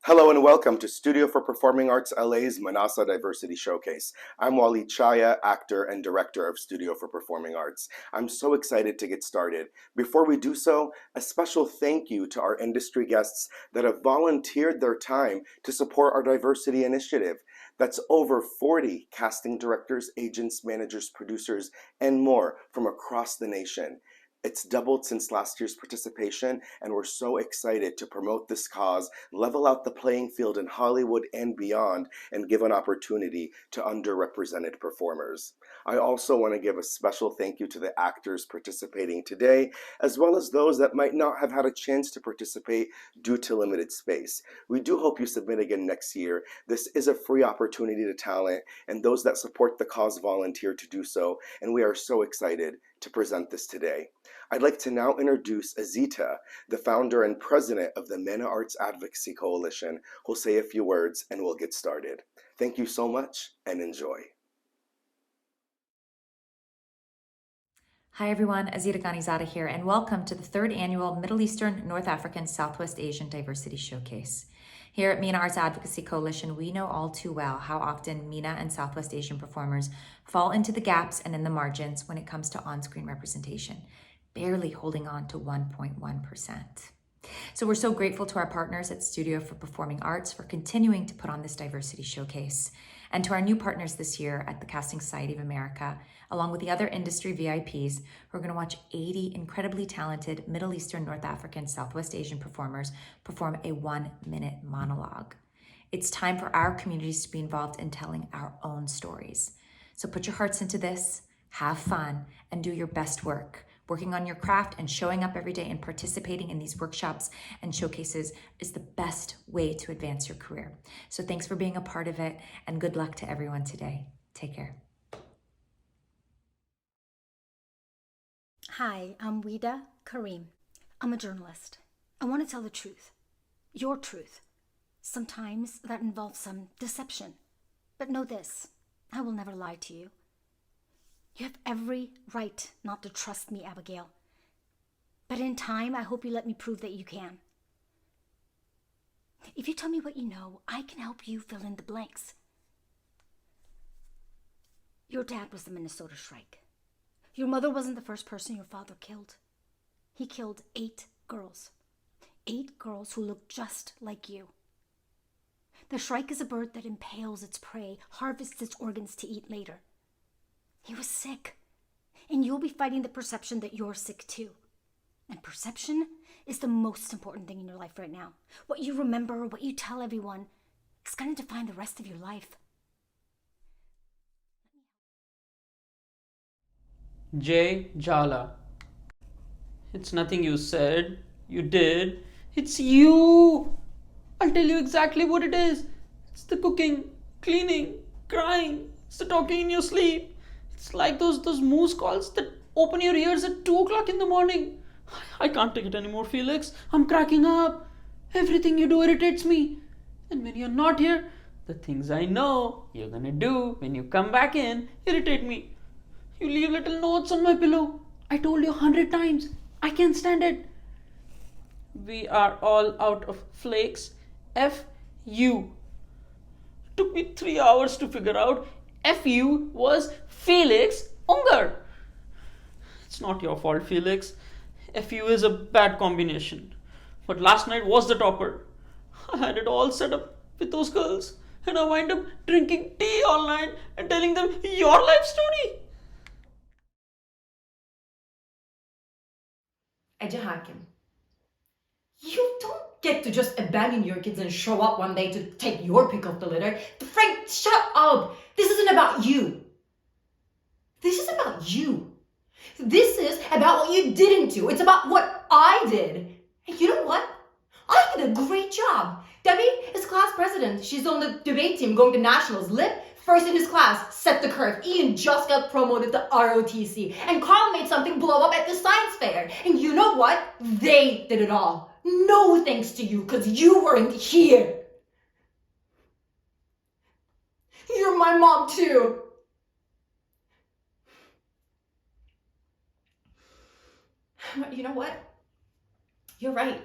Hello and welcome to Studio for Performing Arts LA's MENASA Diversity Showcase. I'm Wally Chaya, actor and director of Studio for Performing Arts. I'm so excited to get started. Before we do so, a special thank you to our industry guests that have volunteered their time to support our diversity initiative. That's over 40 casting directors, agents, managers, producers, and more from across the nation. It's doubled since last year's participation, and we're so excited to promote this cause, level out the playing field in Hollywood and beyond, and give an opportunity to underrepresented performers. I also want to give a special thank you to the actors participating today, as well as those that might not have had a chance to participate due to limited space. We do hope you submit again next year. This is a free opportunity to talent, and those that support the cause volunteer to do so, and we are so excited to present this today. I'd like to now introduce Azita, the founder and president of the MENA Arts Advocacy Coalition, who'll say a few words and we'll get started. Thank you so much and enjoy. Hi everyone, Azita Ghanizadeh here, and welcome to the third annual Middle Eastern, North African, Southwest Asian Diversity Showcase. Here at MENA Arts Advocacy Coalition, we know all too well how often MENA and Southwest Asian performers fall into the gaps and in the margins when it comes to on-screen representation, barely holding on to 1.1%. So we're so grateful to our partners at Studio for Performing Arts for continuing to put on this diversity showcase, and to our new partners this year at the Casting Society of America, along with the other industry VIPs who are going to watch 80 incredibly talented Middle Eastern, North African, Southwest Asian performers perform a 1-minute monologue. It's time for our communities to be involved in telling our own stories. So put your hearts into this, have fun, and do your best work. Working on your craft and showing up every day and participating in these workshops and showcases is the best way to advance your career. So thanks for being a part of it, and good luck to everyone today. Take care. Hi, I'm Wida Karim. I'm a journalist. I want to tell the truth, your truth. Sometimes that involves some deception. But know this, I will never lie to you. You have every right not to trust me, Abigail. But in time, I hope you let me prove that you can. If you tell me what you know, I can help you fill in the blanks. Your dad was the Minnesota strike. Your mother wasn't the first person your father killed. He killed 8 girls. 8 girls who looked just like you. The shrike is a bird that impales its prey, harvests its organs to eat later. He was sick, and you'll be fighting the perception that you're sick too. And perception is the most important thing in your life right now. What you remember, what you tell everyone, is going to define the rest of your life. Jay Jala. It's nothing you said, you did. It's you. I'll tell you exactly what it is. It's the cooking, cleaning, crying. It's the talking in your sleep. It's like those moose calls that open your ears at 2 o'clock in the morning. I can't take it anymore, Felix. I'm cracking up. Everything you do irritates me. And when you're not here, the things I know you're gonna do when you come back in irritate me. You leave little notes on my pillow. I told you 100 times. I can't stand it. We are all out of flakes. F-U. Took me 3 hours to figure out F-U was Felix Unger. It's not your fault, Felix. F-U is a bad combination. But last night was the topper. I had it all set up with those girls, and I wind up drinking tea all night and telling them your life story. Ece Hakim, you don't get to just abandon your kids and show up one day to take your pick of the litter. Frank, shut up! This isn't about you. This is about you. This is about what you didn't do. It's about what I did. And you know what? I did a great job. Debbie is class president. She's on the debate team going to nationals. Lip, first in his class, set the curve. Ian just got promoted to ROTC. And Carl made something blow up at the science fair. And you know what? They did it all. No thanks to you, because you weren't here. You're my mom too. But you know what? You're right.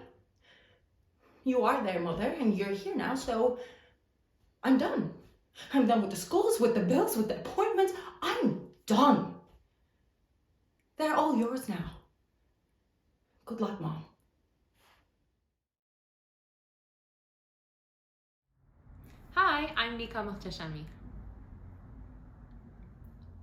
You are their mother, and you're here now, so I'm done. I'm done with the schools, with the bills, with the appointments. I'm done. They're all yours now. Good luck, Mom. Hi, I'm Mika Muhtashami.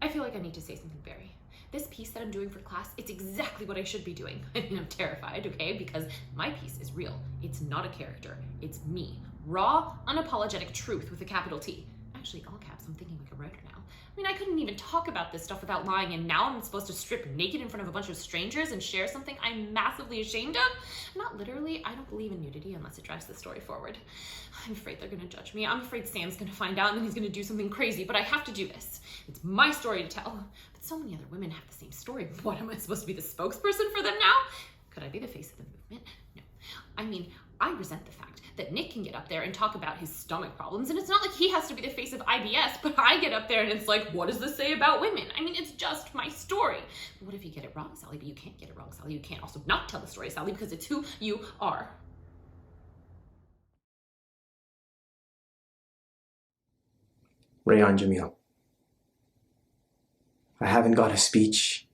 I feel like I need to say something, Barry. This piece that I'm doing for class, it's exactly what I should be doing. I mean, I'm terrified, okay? Because my piece is real. It's not a character. It's me. Raw, unapologetic truth with a capital T. Actually, all caps, I'm thinking like a writer now. I mean, I couldn't even talk about this stuff without lying, and now I'm supposed to strip naked in front of a bunch of strangers and share something I'm massively ashamed of? Not literally, I don't believe in nudity unless it drives the story forward. I'm afraid they're gonna judge me. I'm afraid Sam's gonna find out and then he's gonna do something crazy, but I have to do this. It's my story to tell. But so many other women have the same story. What, am I supposed to be the spokesperson for them now? Could I be the face of the movement? No. I mean, I resent the fact that Nick can get up there and talk about his stomach problems, and it's not like he has to be the face of IBS, but I get up there and it's like, what does this say about women? I mean, it's just my story. But what if you get it wrong, Sally? But you can't get it wrong, Sally. You can't also not tell the story, Sally, because it's who you are. Rayon Jamil. I haven't got a speech.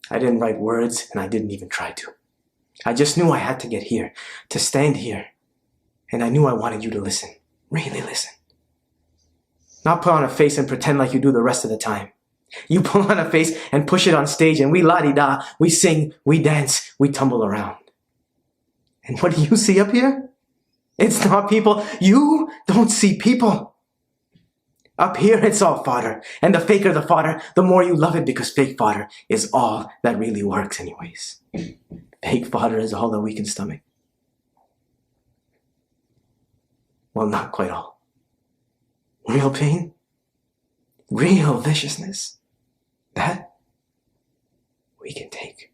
I didn't write words, and I didn't even try to. I just knew I had to get here, to stand here. And I knew I wanted you to listen. Really listen. Not put on a face and pretend like you do the rest of the time. You pull on a face and push it on stage, and we la-di-da, we sing, we dance, we tumble around. And what do you see up here? It's not people. You don't see people. Up here, it's all fodder. And the faker the fodder, the more you love it, because fake fodder is all that really works anyways. Fake fodder is all that we can stomach. Well, not quite all. Real pain, real viciousness, that we can take.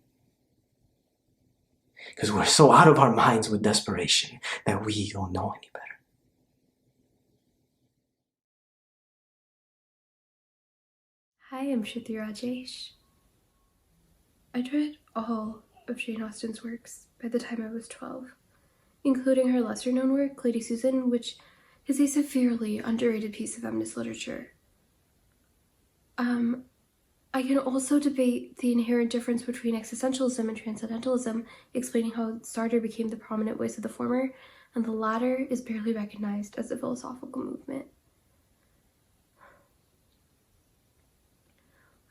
Because we're so out of our minds with desperation that we don't know any better. Hi, I'm Shruti Rajesh. I read all of Jane Austen's works by the time I was 12, including her lesser-known work, Lady Susan, which is a severely underrated piece of feminist literature. I can also debate the inherent difference between existentialism and transcendentalism, explaining how Sartre became the prominent voice of the former, and the latter is barely recognized as a philosophical movement.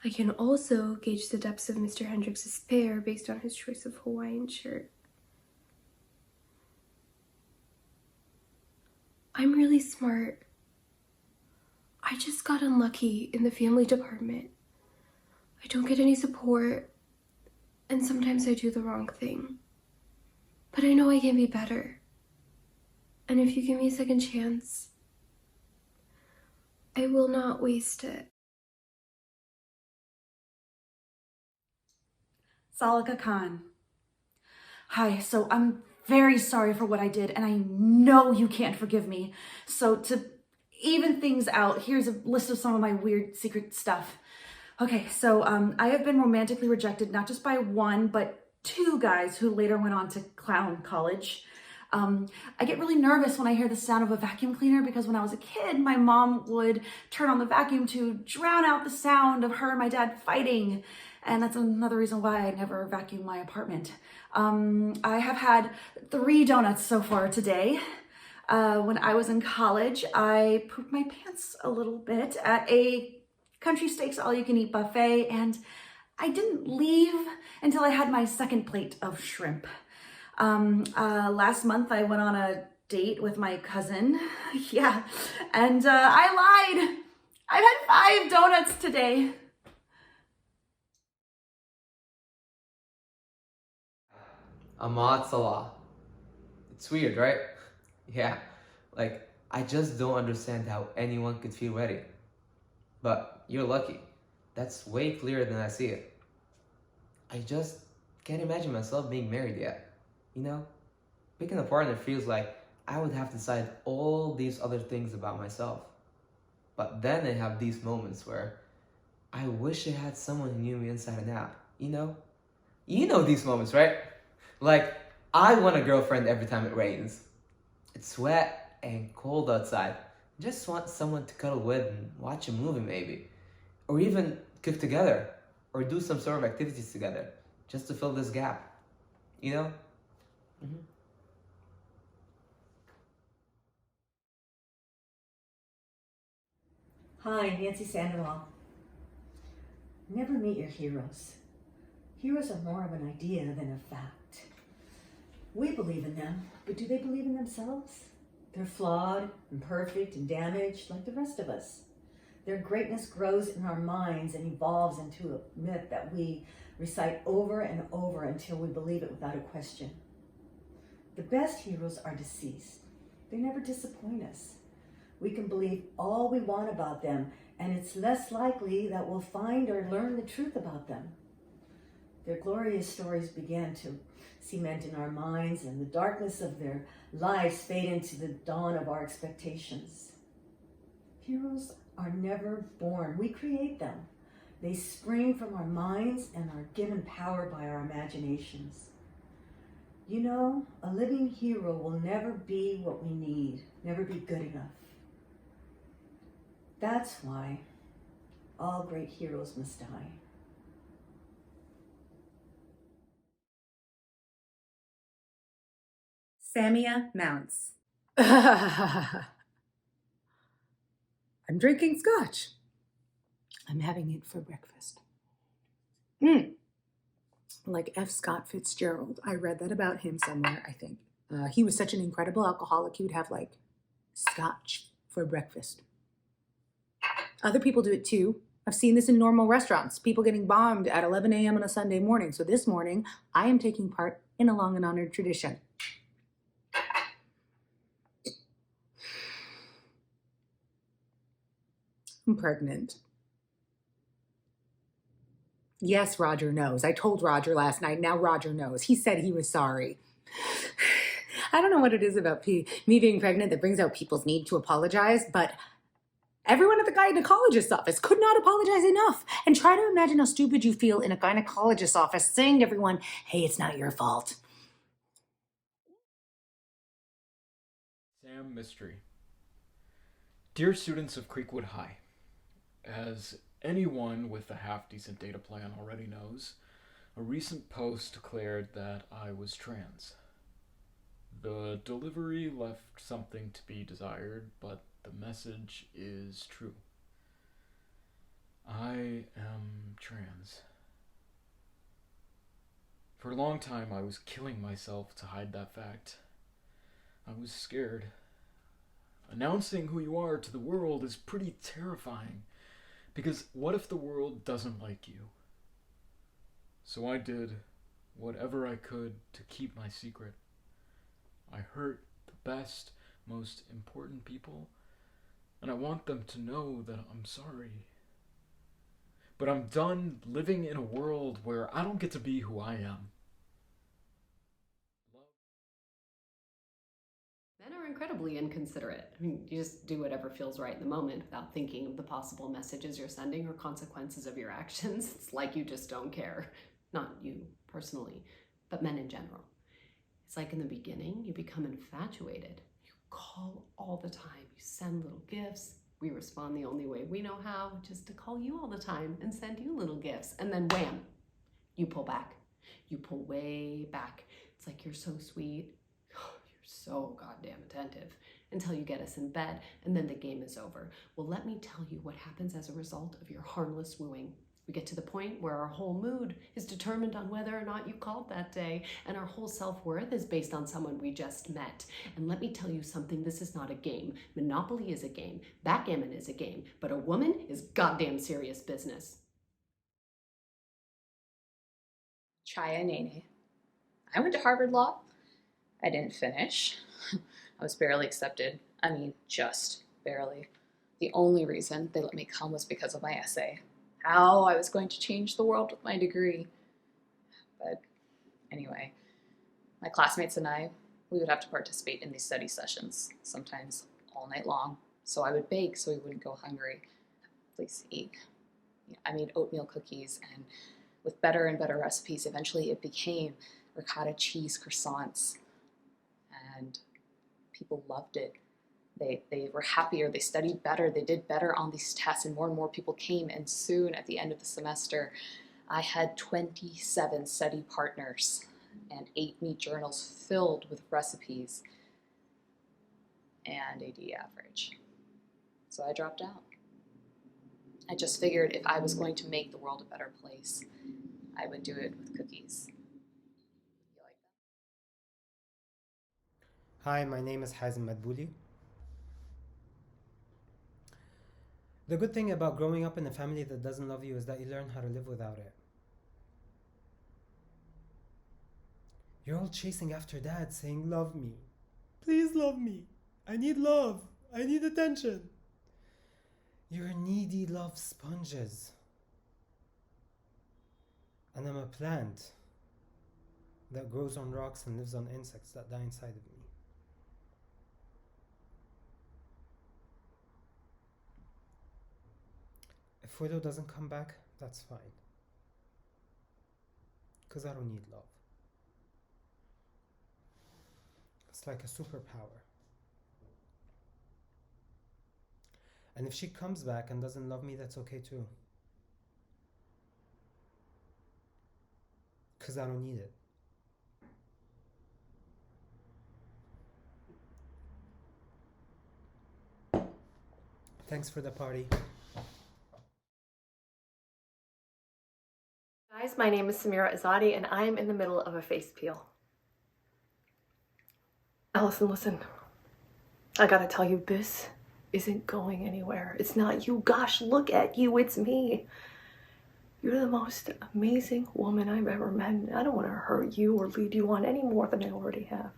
I can also gauge the depths of Mr. Hendrick's despair based on his choice of Hawaiian shirt. I'm really smart. I just got unlucky in the family department. I don't get any support, and sometimes I do the wrong thing. But I know I can be better. And if you give me a second chance, I will not waste it. Salika Khan. Hi, so I'm very sorry for what I did, and I know you can't forgive me. So to even things out, here's a list of some of my weird secret stuff. Okay, so I have been romantically rejected not just by one, but two guys who later went on to clown college. I get really nervous when I hear the sound of a vacuum cleaner because when I was a kid, my mom would turn on the vacuum to drown out the sound of her and my dad fighting. And that's another reason why I never vacuum my apartment. I have had 3 donuts so far today. When I was in college, I pooped my pants a little bit at a country steaks all-you-can-eat buffet, and I didn't leave until I had my second plate of shrimp. Last month, I went on a date with my cousin. Yeah, and I lied. I've had 5 donuts today. Ahmad Salah. It's weird, right? Yeah, like, I just don't understand how anyone could feel ready. But you're lucky. That's way clearer than I see it. I just can't imagine myself being married yet. You know, picking a partner feels like I would have to decide all these other things about myself. But then I have these moments where I wish I had someone who knew me inside and out. You know these moments, right? Like, I want a girlfriend every time it rains. It's wet and cold outside. Just want someone to cuddle with and watch a movie maybe. Or even cook together. Or do some sort of activities together. Just to fill this gap. You know? Hi, Nancy Sandoval. Never meet your heroes. Heroes are more of an idea than a fact. We believe in them, but do they believe in themselves? They're flawed, imperfect, and damaged like the rest of us. Their greatness grows in our minds and evolves into a myth that we recite over and over until we believe it without a question. The best heroes are deceased. They never disappoint us. We can believe all we want about them, and it's less likely that we'll find or learn the truth about them. Their glorious stories began to cement in our minds, and the darkness of their lives fade into the dawn of our expectations. Heroes are never born. We create them. They spring from our minds and are given power by our imaginations. You know, a living hero will never be what we need, never be good enough. That's why all great heroes must die. Samia Mounts. I'm drinking scotch. I'm having it for breakfast. Like F. Scott Fitzgerald. I read that about him somewhere, I think. He was such an incredible alcoholic, he would have like scotch for breakfast. Other people do it too. I've seen this in normal restaurants, people getting bombed at 11 a.m. on a Sunday morning. So this morning, I am taking part in a long and honored tradition. I'm pregnant. Yes, Roger knows. I told Roger last night. Now Roger knows. He said he was sorry. I don't know what it is about me being pregnant that brings out people's need to apologize, but everyone at the gynecologist's office could not apologize enough. And try to imagine how stupid you feel in a gynecologist's office saying to everyone, hey, it's not your fault. Sam Mystery. Dear students of Creekwood High, as anyone with a half-decent data plan already knows, a recent post declared that I was trans. The delivery left something to be desired, but the message is true. I am trans. For a long time, I was killing myself to hide that fact. I was scared. Announcing who you are to the world is pretty terrifying, because what if the world doesn't like you? So I did whatever I could to keep my secret. I hurt the best, most important people, and I want them to know that I'm sorry. But I'm done living in a world where I don't get to be who I am. Men are incredibly inconsiderate. I mean, you just do whatever feels right in the moment without thinking of the possible messages you're sending or consequences of your actions. It's like you just don't care. Not you personally, but men in general. It's like in the beginning, you become infatuated. You call all the time. You send little gifts. We respond the only way we know how, which is to call you all the time and send you little gifts. And then wham, you pull back. You pull way back. It's like you're so sweet. So goddamn attentive until you get us in bed, and then the game is over. Well, let me tell you what happens as a result of your harmless wooing. We get to the point where our whole mood is determined on whether or not you called that day, and our whole self-worth is based on someone we just met. And let me tell you something, this is not a game. Monopoly is a game, backgammon is a game, but a woman is goddamn serious business. Chaya Nene. I went to Harvard Law. I didn't finish. I was barely accepted. I mean, just barely. The only reason they let me come was because of my essay. How I was going to change the world with my degree. But anyway, my classmates and I, we would have to participate in these study sessions, sometimes all night long. So I would bake so we wouldn't go hungry. Please eat. I made oatmeal cookies, and with better and better recipes, eventually it became ricotta cheese croissants, and people loved it. They were happier, they studied better, they did better on these tests, and more people came. And soon, at the end of the semester, I had 27 study partners and 8 neat journals filled with recipes and a D average. So I dropped out. I just figured if I was going to make the world a better place, I would do it with cookies. Hi, my name is Hazem Madbouli. The good thing about growing up in a family that doesn't love you is that you learn how to live without it. You're all chasing after dad saying, "Love me. Please love me. I need love. I need attention." You're needy love sponges. And I'm a plant that grows on rocks and lives on insects that die inside of me. If Willow doesn't come back, that's fine. Because I don't need love. It's like a superpower. And if she comes back and doesn't love me, that's okay too. Because I don't need it. Thanks for the party. Guys, my name is Samira Azadi and I am in the middle of a face peel. Allison, listen. I gotta tell you, this isn't going anywhere. It's not you. Gosh, look at you. It's me. You're the most amazing woman I've ever met. I don't want to hurt you or lead you on any more than I already have.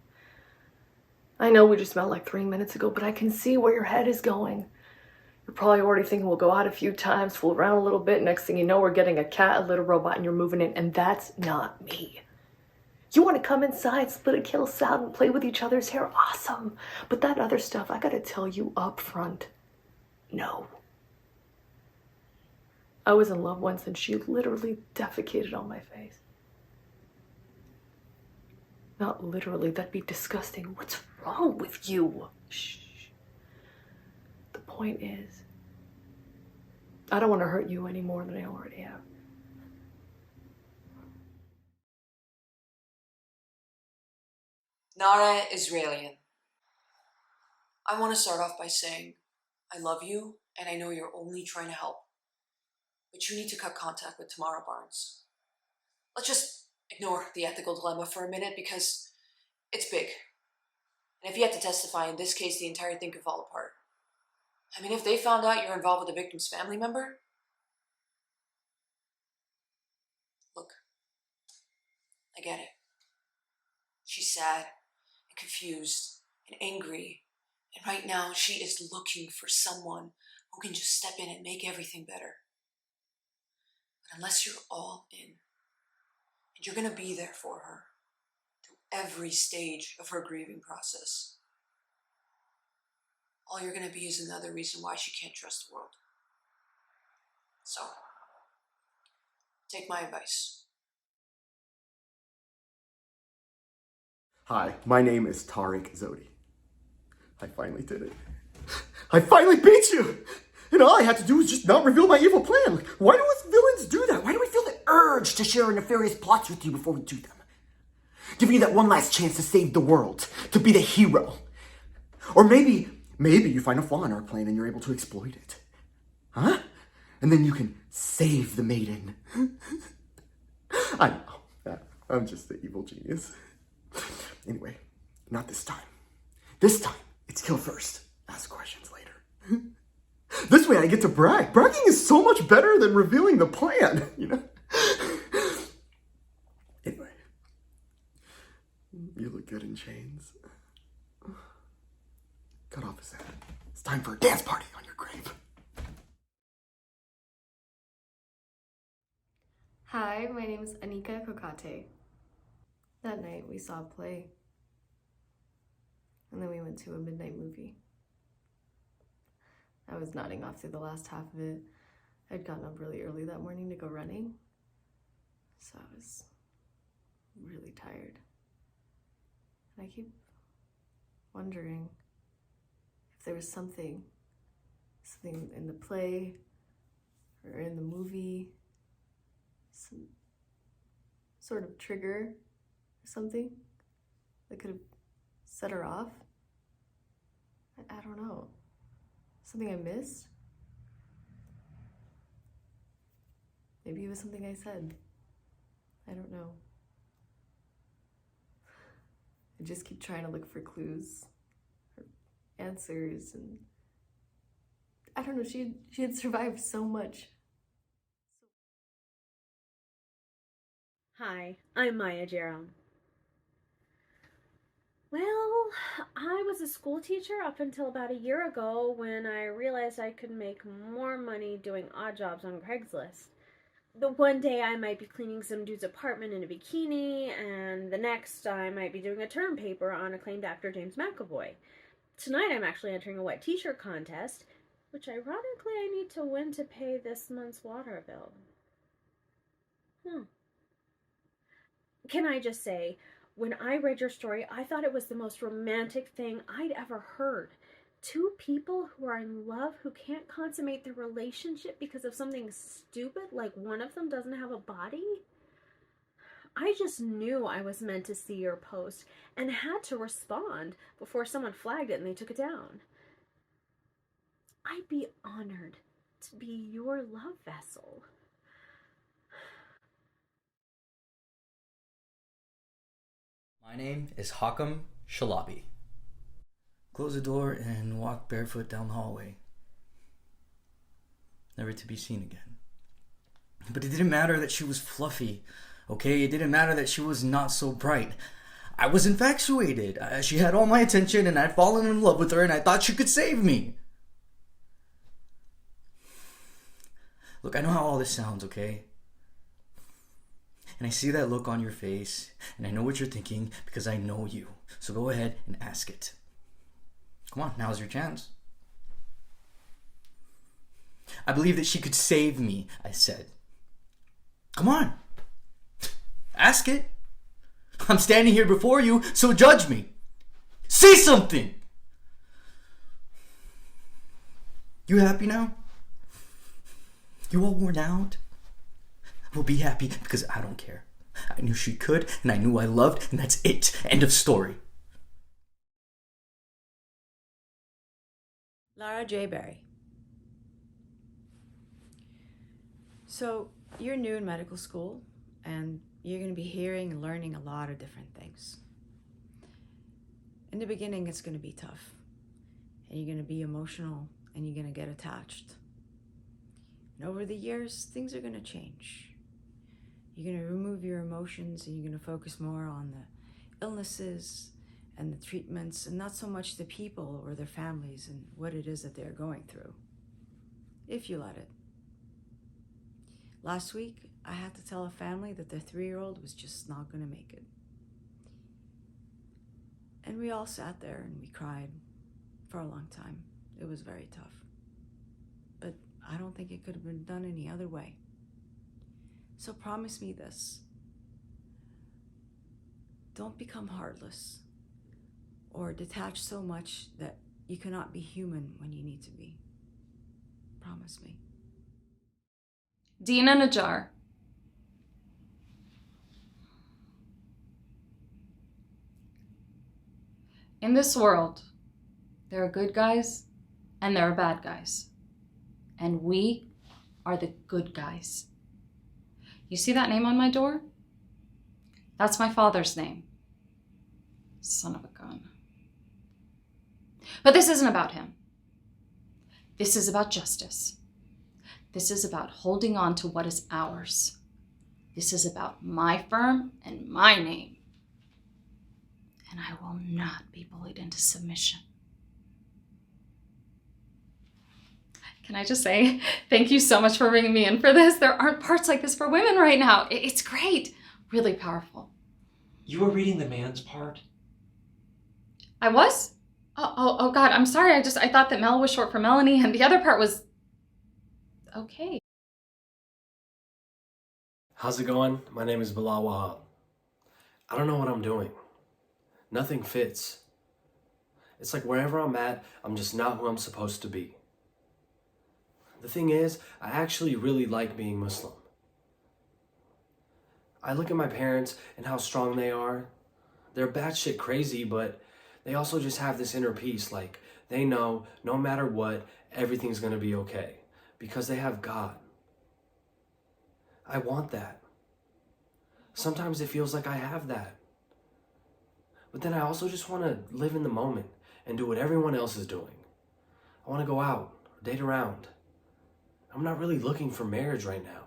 I know we just met like 3 minutes ago, but I can see where your head is going. You're probably already thinking we'll go out a few times, fool around a little bit. Next thing you know, we're getting a cat, a little robot, and you're moving in. And that's not me. You want to come inside, split a kill salad, and play with each other's hair? Awesome. But that other stuff, I gotta tell you up front, no. I was in love once and she literally defecated on my face. Not literally, that'd be disgusting. What's wrong with you? Shh. The point is, I don't want to hurt you any more than I already have. Nara Israelian. I want to start off by saying, I love you and I know you're only trying to help. But you need to cut contact with Tamara Barnes. Let's just ignore the ethical dilemma for a minute because it's big. And if you had to testify in this case, the entire thing could fall apart. I mean, if they found out you're involved with the victim's family member? Look, I get it. She's sad and confused and angry. And right now she is looking for someone who can just step in and make everything better. But unless you're all in, and you're going to be there for her through every stage of her grieving process, all you're going to be is another reason why she can't trust the world. So, take my advice. Hi, my name is Tariq Zodi. I finally did it. I finally beat you! And all I had to do was just not reveal my evil plan. Like, why do us villains do that? Why do we feel the urge to share nefarious plots with you before we do them? Giving you that one last chance to save the world, to be the hero. Or maybe you find a flaw in our plan and you're able to exploit it. Huh? And then you can save the maiden. I know. I'm just the evil genius. Anyway, not this time. This time, it's kill first, ask questions later. This way I get to brag. Bragging is so much better than revealing the plan, you know? Anyway, you look good in chains. Cut off his head. It's time for a dance party on your grave. Hi, my name is Anika Kokate. That night we saw a play. And then we went to a midnight movie. I was nodding off through the last half of it. I'd gotten up really early that morning to go running. So I was really tired. And I keep wondering if there was something in the play or in the movie, some sort of trigger or something that could have set her off. I don't know. Something I missed? Maybe it was something I said. I don't know. I just keep trying to look for clues or answers, and I don't know, she had survived so much. Hi, I'm Maya Jerome. Well, I was a school teacher up until about a year ago when I realized I could make more money doing odd jobs on Craigslist. The one day I might be cleaning some dude's apartment in a bikini, and the next I might be doing a term paper on acclaimed actor James McAvoy. Tonight I'm actually entering a wet t-shirt contest, which ironically I need to win to pay this month's water bill. Can I just say, when I read your story, I thought it was the most romantic thing I'd ever heard. Two people who are in love who can't consummate their relationship because of something stupid, like one of them doesn't have a body? I just knew I was meant to see your post and had to respond before someone flagged it and they took it down. I'd be honored to be your love vessel. My name is Hakam Shalabi. Close the door and walk barefoot down the hallway. Never to be seen again. But it didn't matter that she was fluffy, okay? It didn't matter that she was not so bright. I was infatuated. She had all my attention and I'd fallen in love with her and I thought she could save me. Look, I know how all this sounds, okay? And I see that look on your face, and I know what you're thinking because I know you. So go ahead and ask it. Come on, now's your chance. I believe that she could save me, I said. Come on. Ask it. I'm standing here before you, so judge me. Say something. You happy now? You all worn out? Well, be happy because I don't care. I knew she could, and I knew I loved, and that's it. End of story. Lara J. Berry. So, you're new in medical school, and you're going to be hearing and learning a lot of different things. In the beginning, it's going to be tough, and you're going to be emotional, and you're going to get attached. And over the years, things are going to change. You're going to remove your emotions and you're going to focus more on the illnesses and the treatments and not so much the people or their families and what it is that they're going through, if you let it. Last week, I had to tell a family that their 3-year-old was just not going to make it. And we all sat there and we cried for a long time. It was very tough. But I don't think it could have been done any other way. So promise me this. Don't become heartless or detached so much that you cannot be human when you need to be. Promise me. Dina Najjar. In this world, there are good guys and there are bad guys. And we are the good guys. You see that name on my door? That's my father's name. Son of a gun. But this isn't about him. This is about justice. This is about holding on to what is ours. This is about my firm and my name. And I will not be bullied into submission. Can I just say, thank you so much for bringing me in for this. There aren't parts like this for women right now. It's great. Really powerful. You were reading the man's part? I was? Oh God, I'm sorry. I thought that Mel was short for Melanie and the other part was okay. How's it going? My name is Bilal Wahab. I don't know what I'm doing. Nothing fits. It's like wherever I'm at, I'm just not who I'm supposed to be. The thing is, I actually really like being Muslim. I look at my parents and how strong they are. They're batshit crazy, but they also just have this inner peace, like they know no matter what, everything's gonna be okay because they have God. I want that. Sometimes it feels like I have that. But then I also just want to live in the moment and do what everyone else is doing. I want to go out, date around. I'm not really looking for marriage right now.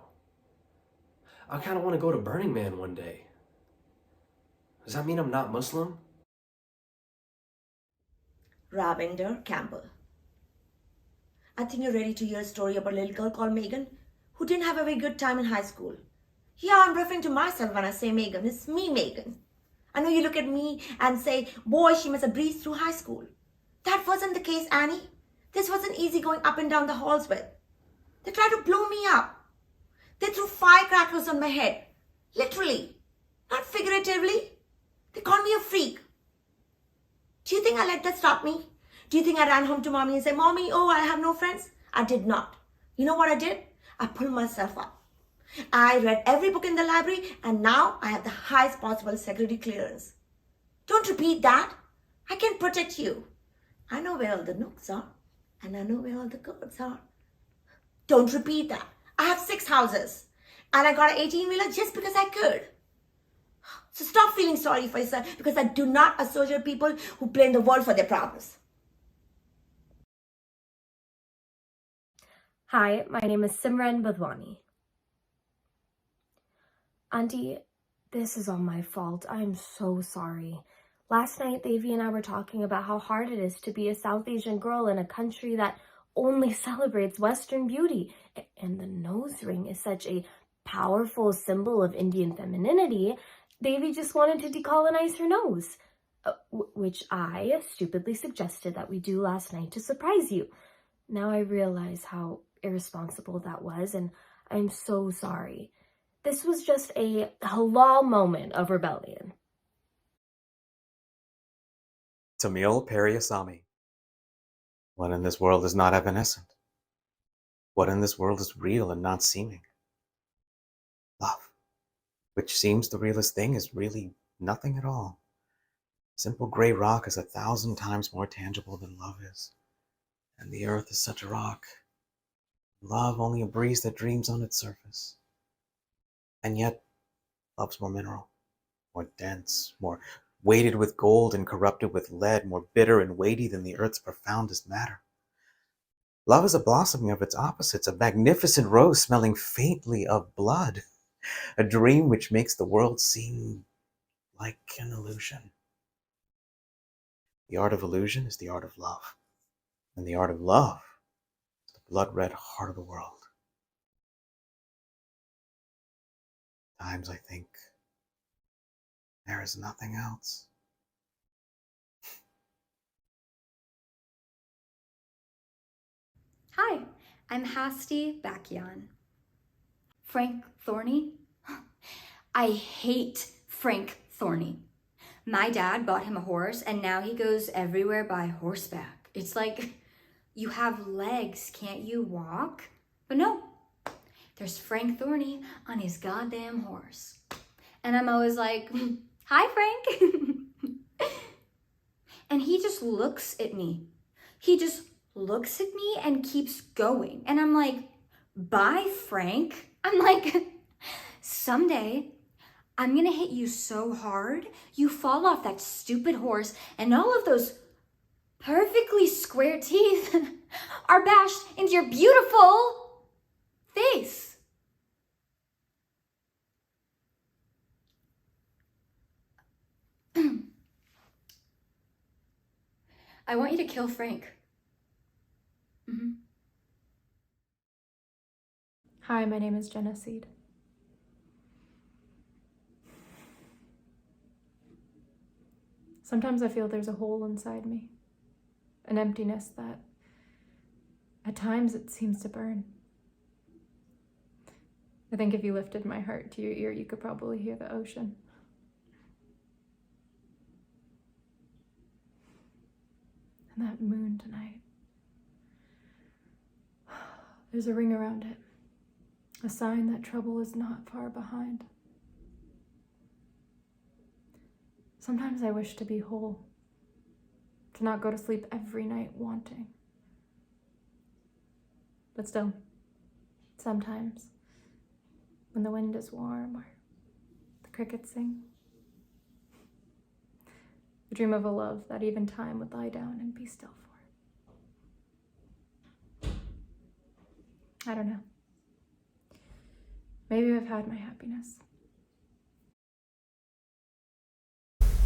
I kind of want to go to Burning Man one day. Does that mean I'm not Muslim? Ravinder Campbell. I think you're ready to hear a story about a little girl called Megan who didn't have a very good time in high school. Yeah, I'm referring to myself when I say Megan. It's me, Megan. I know you look at me and say, boy, she must have breezed through high school. That wasn't the case, Annie. This wasn't easy going up and down the halls with. They tried to blow me up. They threw firecrackers on my head. Literally. Not figuratively. They called me a freak. Do you think I let that stop me? Do you think I ran home to mommy and said, Mommy, oh, I have no friends? I did not. You know what I did? I pulled myself up. I read every book in the library and now I have the highest possible security clearance. Don't repeat that. I can protect you. I know where all the nooks are and I know where all the cupboards are. Don't repeat that. I have 6 houses and I got an 18-wheeler just because I could. So stop feeling sorry for yourself because I do not associate people who blame the world for their problems. Hi, my name is Simran Badwani. Auntie, this is all my fault. I'm so sorry. Last night, Devi and I were talking about how hard it is to be a South Asian girl in a country that only celebrates Western beauty. And the nose ring is such a powerful symbol of Indian femininity. Devi just wanted to decolonize her nose, which I stupidly suggested that we do last night to surprise you. Now I realize how irresponsible that was, and I'm so sorry. This was just a halal moment of rebellion. Tamil Periasamy. What in this world is not evanescent? What in this world is real and not seeming? Love, which seems the realest thing, is really nothing at all. Simple gray rock is 1,000 times more tangible than love is. And the earth is such a rock. Love only a breeze that dreams on its surface. And yet, love's more mineral, more dense, more weighted with gold and corrupted with lead, more bitter and weighty than the earth's profoundest matter. Love is a blossoming of its opposites, a magnificent rose smelling faintly of blood, a dream which makes the world seem like an illusion. The art of illusion is the art of love, and the art of love is the blood-red heart of the world. Times I think there is nothing else. Hi, I'm Hasti Bakyan. Frank Thorny? I hate Frank Thorny. My dad bought him a horse and now he goes everywhere by horseback. It's like, you have legs, can't you walk? But no, there's Frank Thorny on his goddamn horse. And I'm always like, hi, Frank. And he just looks at me. He just looks at me and keeps going. And I'm like, bye, Frank. I'm like, someday I'm gonna hit you so hard, you fall off that stupid horse and all of those perfectly square teeth are bashed into your beautiful face. I want you to kill Frank. Hi, my name is Jenna Seed. Sometimes I feel there's a hole inside me, an emptiness that at times it seems to burn. I think if you lifted my heart to your ear, you could probably hear the ocean. and that moon tonight. There's a ring around it, a sign that trouble is not far behind. Sometimes I wish to be whole, to not go to sleep every night wanting. But still, sometimes, when the wind is warm or the crickets sing, I dream of a love that even time would lie down and be still for. I don't know. Maybe I've had my happiness.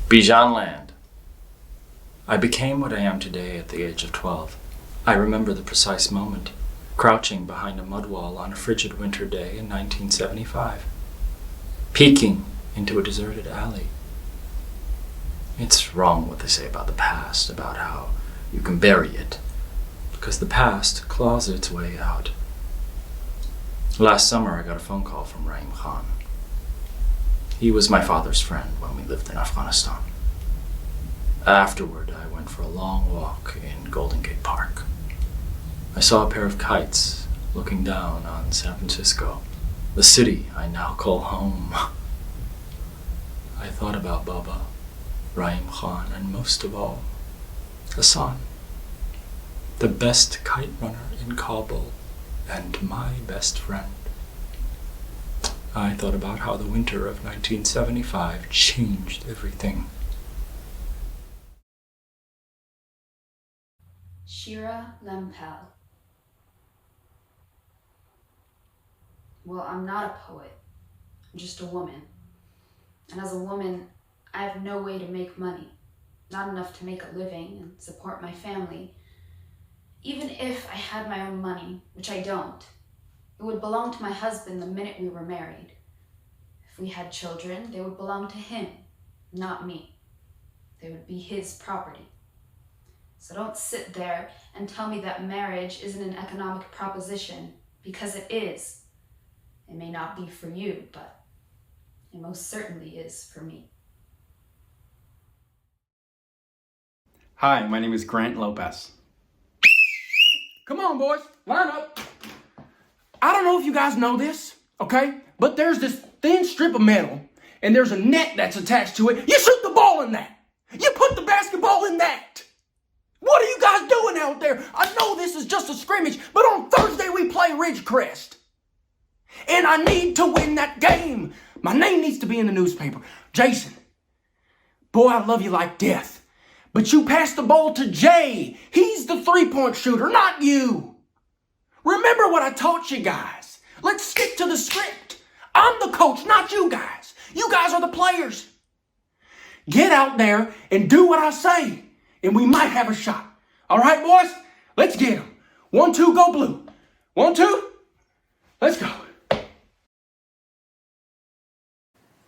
Bijanland. I became what I am today at the age of 12. I remember the precise moment, crouching behind a mud wall on a frigid winter day in 1975, peeking into a deserted alley. It's wrong what they say about the past, about how you can bury it, because the past claws its way out. Last summer, I got a phone call from Rahim Khan. He was my father's friend when we lived in Afghanistan. Afterward, I went for a long walk in Golden Gate Park. I saw a pair of kites looking down on San Francisco, the city I now call home. I thought about Baba, Rahim Khan, and most of all, Hassan, the best kite runner in Kabul and my best friend. I thought about how the winter of 1975 changed everything. Shira Lempel. Well, I'm not a poet. I'm just a woman. And as a woman, I have no way to make money. Not enough to make a living and support my family. Even if I had my own money, which I don't, it would belong to my husband the minute we were married. If we had children, they would belong to him, not me. They would be his property. So don't sit there and tell me that marriage isn't an economic proposition, because it is. It may not be for you, but it most certainly is for me. Hi, my name is Grant Lopez. Come on, boys, line up. I don't know if you guys know this, okay? But there's this thin strip of metal, and there's a net that's attached to it. You shoot the ball in that. You put the basketball in that. What are you guys doing out there? I know this is just a scrimmage, but on Thursday we play Ridgecrest. And I need to win that game. My name needs to be in the newspaper. Jason, boy, I love you like death. But you passed the ball to Jay. He's the three-point shooter, not you. Remember what I taught you guys. Let's stick to the script. I'm the coach, not you guys. You guys are the players. Get out there and do what I say, and we might have a shot. All right, boys? Let's get them. 1, 2, go blue. 1, 2, let's go.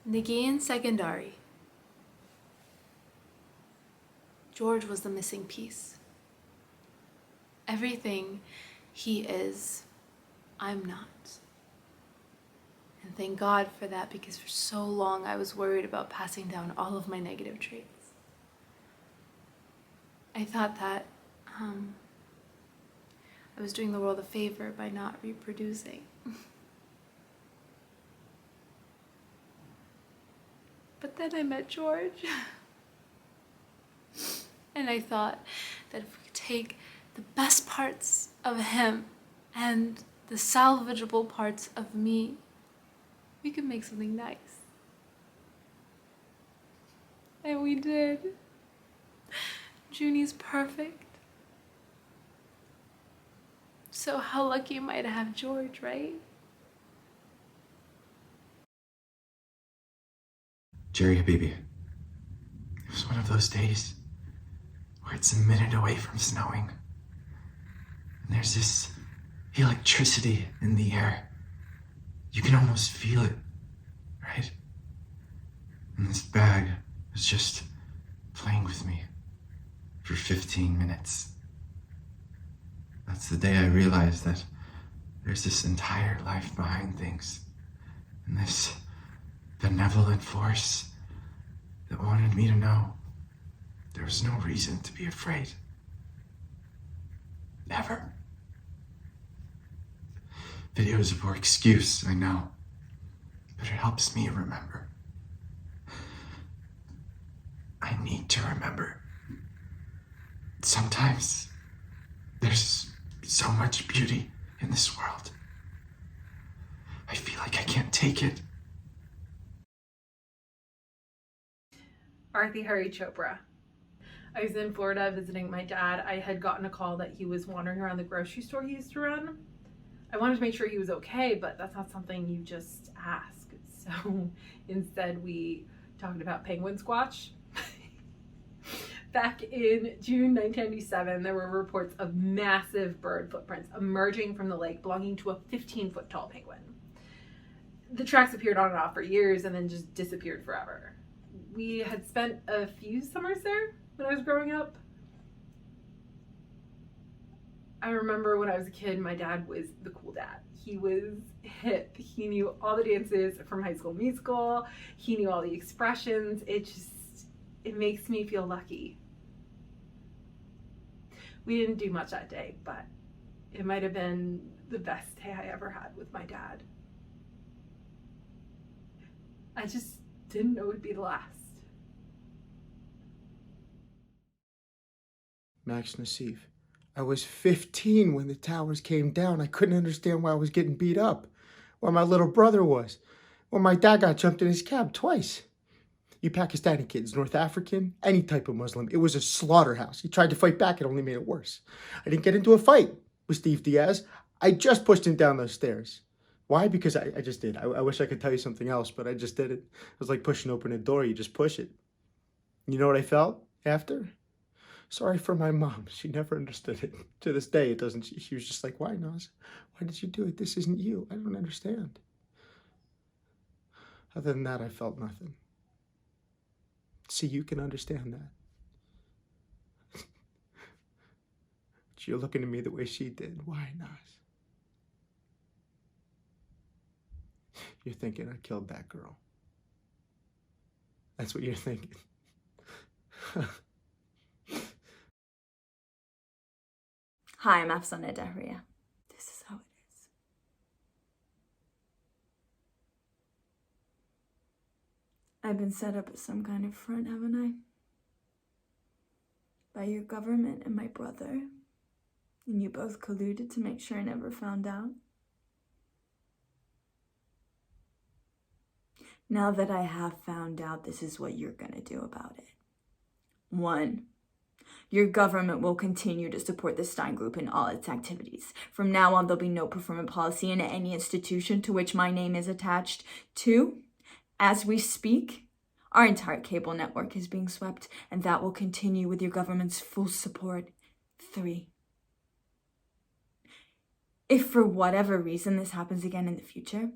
Nagin Secondary. George was the missing piece. Everything he is, I'm not. And thank God for that, because for so long I was worried about passing down all of my negative traits. I thought that I was doing the world a favor by not reproducing. But then I met George. And I thought that if we could take the best parts of him and the salvageable parts of me, we could make something nice. And we did. Junie's perfect. So how lucky am I to have George, right? Jerry Habibi, it was one of those days where it's a minute away from snowing. And there's this electricity in the air. You can almost feel it, right? And this bag was just playing with me for 15 minutes. That's the day I realized that there's this entire life behind things. And this benevolent force that wanted me to know there was no reason to be afraid. Never. Video is a poor excuse, I know. But it helps me remember. I need to remember. Sometimes there's so much beauty in this world. I feel like I can't take it. Arthi Hari Chopra. I was in Florida visiting my dad. I had gotten a call that he was wandering around the grocery store he used to run. I wanted to make sure he was okay, but that's not something you just ask. So instead we talked about penguin squatch. Back in June 1997, there were reports of massive bird footprints emerging from the lake belonging to a 15-foot tall penguin. The tracks appeared on and off for years and then just disappeared forever. We had spent a few summers there when I was growing up. I remember when I was a kid, my dad was the cool dad. He was hip. He knew all the dances from High School Musical. He knew all the expressions. It makes me feel lucky. We didn't do much that day, but it might have been the best day I ever had with my dad. I just didn't know it would be the last. Max Nassif. I was 15 when the towers came down. I couldn't understand why I was getting beat up, why my little brother was, when my dad got jumped in his cab twice. You Pakistani kids, North African, any type of Muslim, it was a slaughterhouse. He tried to fight back, it only made it worse. I didn't get into a fight with Steve Diaz. I just pushed him down those stairs. Why? Because I just did. I wish I could tell you something else, but I just did it. It was like pushing open a door, you just push it. You know what I felt after? Sorry for my mom. She never understood it. To this day, it doesn't. She was just like, why, Naz? Why did you do it? This isn't you. I don't understand. Other than that, I felt nothing. See, you can understand that. But you're looking at me the way she did. Why, Naz? You're thinking I killed that girl. That's what you're thinking. Hi, I'm Afsana Dahriya. This is how it is. I've been set up as some kind of front, haven't I? By your government and my brother. And you both colluded to make sure I never found out. Now that I have found out, this is what you're gonna do about it. 1. Your government will continue to support the Stein Group in all its activities. From now on, there'll be no procurement policy in any institution to which my name is attached. 2, as we speak, our entire cable network is being swept, and that will continue with your government's full support. 3, if for whatever reason this happens again in the future,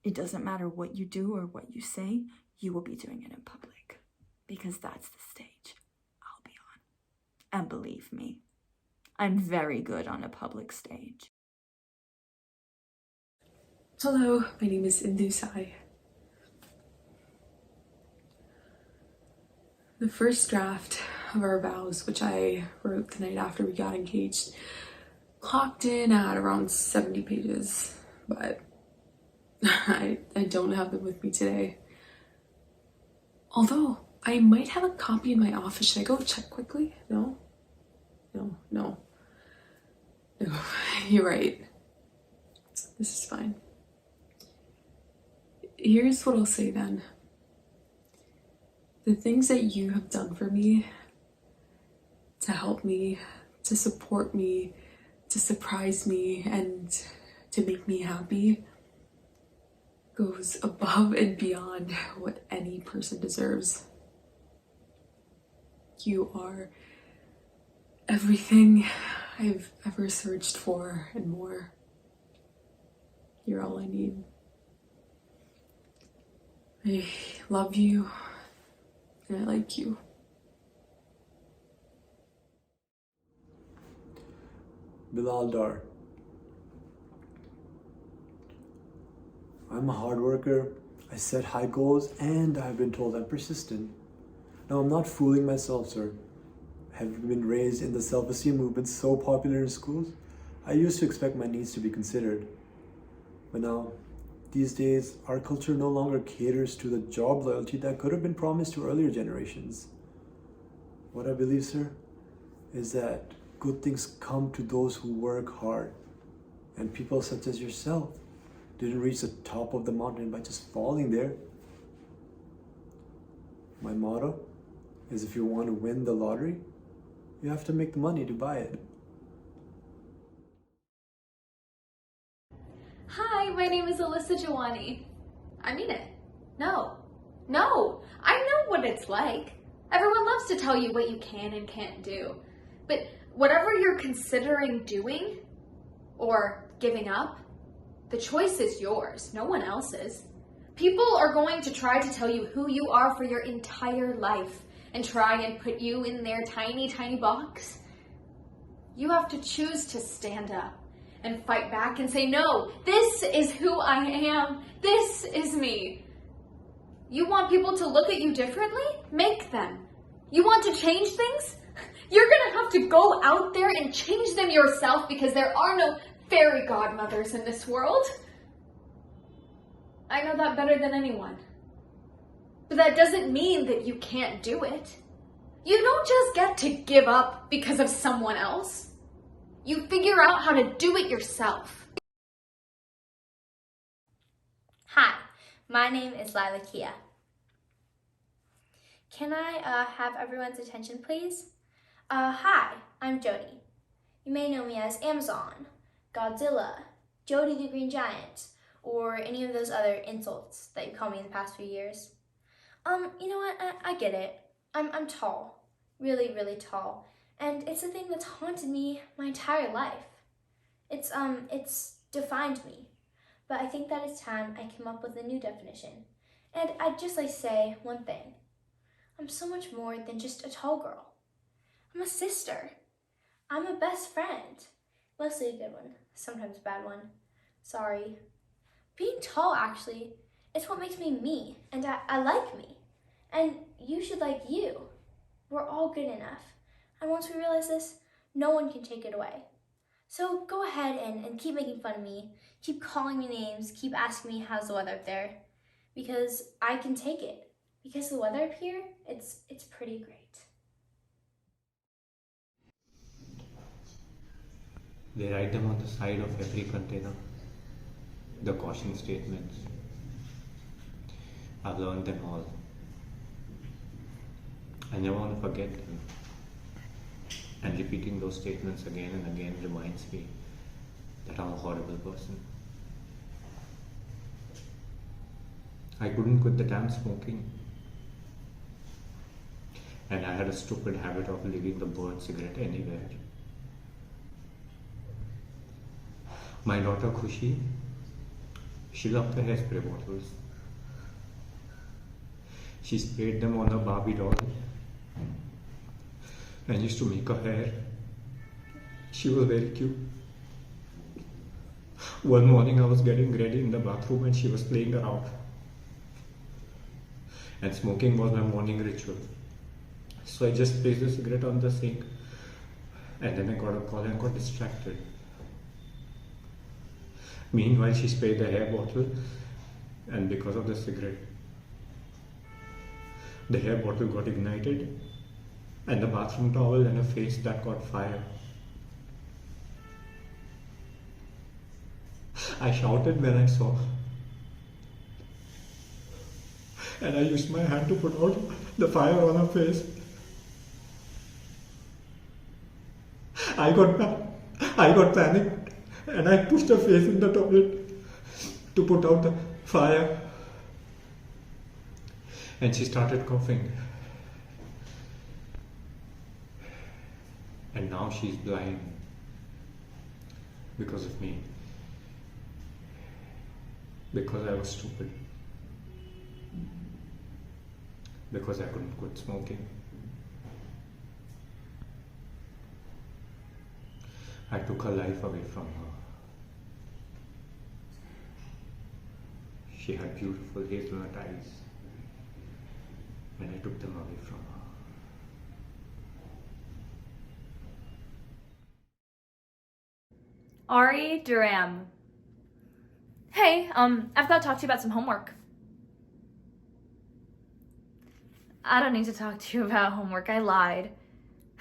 it doesn't matter what you do or what you say, you will be doing it in public, because that's the stage I'll be on. And believe me, I'm very good on a public stage. Hello, my name is Indu Sai. The first draft of our vows, which I wrote the night after we got engaged, clocked in at around 70 pages, but I don't have them with me today. Although, I might have a copy in my office. Should I go check quickly? No, you're right. This is fine. Here's what I'll say then. The things that you have done for me, to help me, to support me, to surprise me, and to make me happy, goes above and beyond what any person deserves. You are everything I've ever searched for and more. You're all I need. I love you, and I like you. Bilal Dar. I'm a hard worker, I set high goals, and I've been told I'm persistent. No, I'm not fooling myself, sir. Having been raised in the self-esteem movement so popular in schools, I used to expect my needs to be considered. But now, these days, our culture no longer caters to the job loyalty that could have been promised to earlier generations. What I believe, sir, is that good things come to those who work hard. And people such as yourself didn't reach the top of the mountain by just falling there. My motto is if you want to win the lottery, you have to make the money to buy it. Hi, my name is Alyssa Jawani. I mean it. No. I know what it's like. Everyone loves to tell you what you can and can't do. But whatever you're considering doing or giving up, the choice is yours, no one else's. People are going to try to tell you who you are for your entire life and try and put you in their tiny, tiny box. You have to choose to stand up and fight back and say, no, this is who I am. This is me. You want people to look at you differently? Make them. You want to change things? You're gonna have to go out there and change them yourself because there are no fairy godmothers in this world. I know that better than anyone. But that doesn't mean that you can't do it. You don't just get to give up because of someone else. You figure out how to do it yourself. Hi, my name is Lila Kia. Can I have everyone's attention, please? Hi, I'm Jody. You may know me as Amazon, Godzilla, Jody the Green Giant, or any of those other insults that you called me in the past few years. You know what? I get it. I'm tall, really, really tall, and it's a thing that's haunted me my entire life. It's defined me, but I think that it's time I came up with a new definition. And I'd just like to say one thing. I'm so much more than just a tall girl. I'm a sister. I'm a best friend. Mostly a good one, sometimes a bad one. Sorry. Being tall, actually, is what makes me me, and I like me. And you should like you. We're all good enough. And once we realize this, no one can take it away. So go ahead and keep making fun of me, keep calling me names, keep asking me how's the weather up there, because I can take it. Because the weather up here, it's pretty great. They write them on the side of every container, the caution statements. I've learned them all. I never want to forget them. And repeating those statements again and again reminds me that I'm a horrible person. I couldn't quit the damn smoking. And I had a stupid habit of leaving the burnt cigarette anywhere. My daughter Khushi, she loved the hairspray bottles. She sprayed them on her Barbie doll and used to make her hair. She was very cute. One morning I was getting ready in the bathroom and she was playing around. And smoking was my morning ritual. So I just placed the cigarette on the sink and then I got a call and got distracted. Meanwhile, she sprayed the hair bottle, and because of the cigarette, the hair bottle got ignited, and the bathroom towel and her face that got fire. I shouted when I saw, and I used my hand to put out the fire on her face. I got panicked. And I pushed her face in the toilet to put out the fire. And she started coughing. And now she's blind because of me. Because I was stupid. Because I couldn't quit smoking. I took her life away from her. She had beautiful hazelnut eyes, and I took them away from her. Ari Duram. Hey, I've got to talk to you about some homework. I don't need to talk to you about homework. I lied.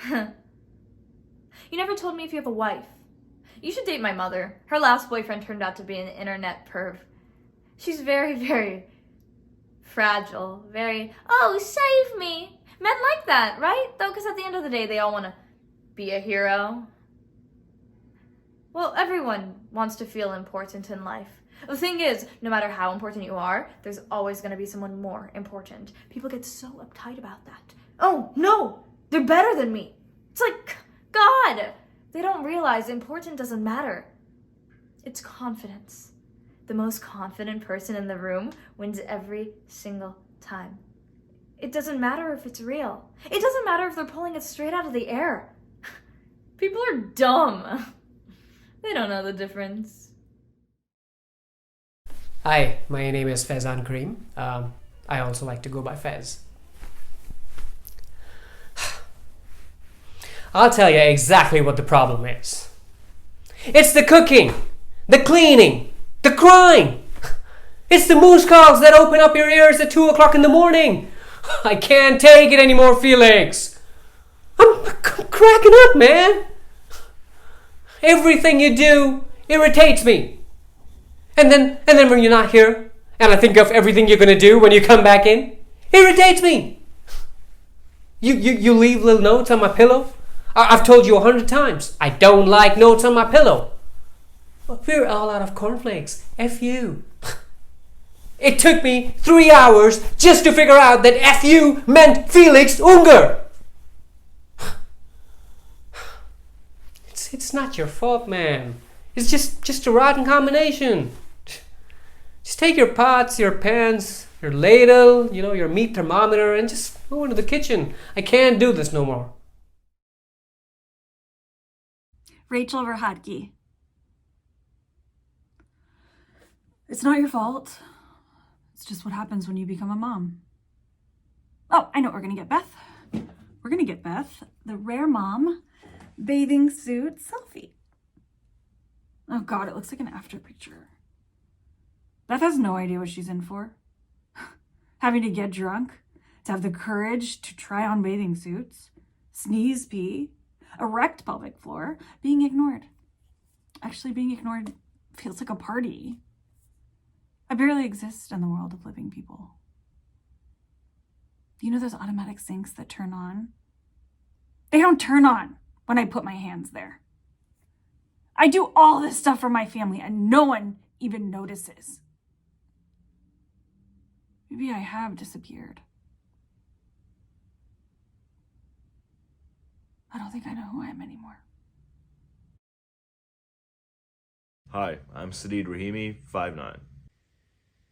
You never told me if you have a wife. You should date my mother. Her last boyfriend turned out to be an internet perv. She's very, very fragile. Very, oh, save me. Men like that, right? Though, because at the end of the day, they all want to be a hero. Well, everyone wants to feel important in life. The thing is, no matter how important you are, there's always going to be someone more important. People get so uptight about that. Oh, no, they're better than me. It's like, God, they don't realize important doesn't matter. It's confidence. The most confident person in the room wins every single time. It doesn't matter if it's real. It doesn't matter if they're pulling it straight out of the air. People are dumb. They don't know the difference. Hi, my name is Faizan Karim. I also like to go by Fez. I'll tell you exactly what the problem is. It's the cooking, the cleaning, the crying. It's the moose calls that open up your ears at 2 o'clock in the morning. I can't take it anymore, Felix. I'm cracking up, man. Everything you do irritates me. And then when you're not here, and I think of everything you're gonna do when you come back in, irritates me. You leave little notes on my pillow. I've told you 100 times, I don't like notes on my pillow. But we're all out of cornflakes. F you. It took me 3 hours just to figure out that F you meant Felix Unger. It's not your fault, man. It's just a rotten combination. Just take your pots, your pans, your ladle, your meat thermometer, and just go into the kitchen. I can't do this no more. Rachel Verhadke. It's not your fault. It's just what happens when you become a mom. Oh, I know what we're gonna get, Beth. We're gonna get Beth the rare mom bathing suit selfie. Oh God, it looks like an after picture. Beth has no idea what she's in for. Having to get drunk, to have the courage to try on bathing suits, sneeze, pee, erect pelvic floor, being ignored. Actually, being ignored feels like a party. I barely exist in the world of living people. You know those automatic sinks that turn on? They don't turn on when I put my hands there. I do all this stuff for my family and no one even notices. Maybe I have disappeared. I don't think I know who I am anymore. Hi, I'm Sadid Rahimi, 5'9".